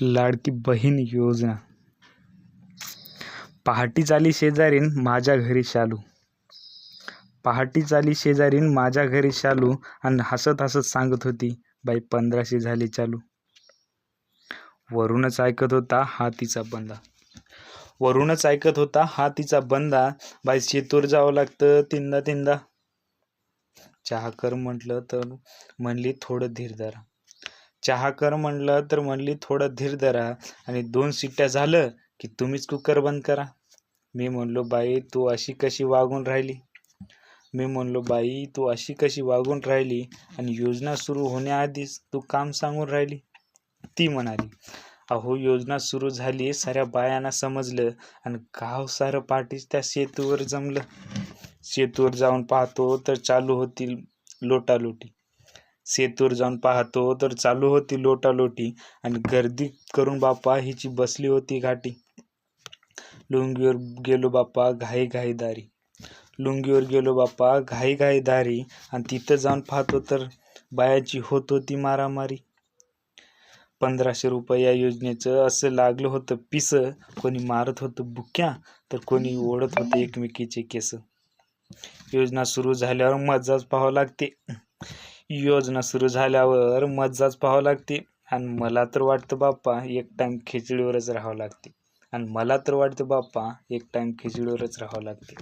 लाडकी बहीण योजना. पहाटीच आली शेजारीन माझ्या घरी शालू. पहाटीच आली शेजारीन माझ्या घरी शालू, आणि हसत हसत सांगत होती, बाई 1500 झाले चालू. वरूनच ऐकत होता हा तिचा बंदा. वरूनच ऐकत होता हा तिचा बंदा. बाई शेतूर जावं लागतं तिंदा तिंदा. चहा कर म्हटलं तर म्हणली थोडं धीर धरा. चहा कर म्हणलं तर म्हणली थोडं धीर धरा, आणि 2 शिट्ट्या झालं की तुम्हीच कुकर बंद करा. मी म्हणलो बाई तू अशी कशी वागून राहिली. मी म्हणलो बाई तू अशी कशी वागून राहिली, आणि योजना सुरू होण्याआधीच तू काम सांगून राहिली. ती म्हणाली, अहो योजना सुरू झाली साऱ्या बायांना समजलं, आणि गाव सारं पाठीच त्या सेतूवर जमलं. सेतूवर जाऊन पाहतो तर चालू होती लोटालोटी. सेतूवर जाऊन पाहतो तर चालू होती लोटालोटी, आणि गर्दी करून बाप्पा हिची बसली होती घाटी. लुंगीवर गेलो बाप्पा घाई घाई दारी. लुंगीवर गेलो बाप्पा घाई घाई दारी, आणि तिथं जाऊन पाहतो तर बायाची होत होती मारामारी. 1500 रुपये या योजनेचं असं लागलं होतं पिस. कोणी मारत होतं बुक्या, तर कोणी ओढत होतं एकमेकीचे केस. योजना सुरू झाल्यावर मजाच पाहावं लागते. योजना सुरू झाल्यावर मजाच पाहावं लागते. आणि मला तर वाटतं बाप्पा एक टाइम खिचडीवरच राहावं लागते. आणि मला तर वाटतं बाप्पा एक टाइम खिचडीवरच राहावं लागते.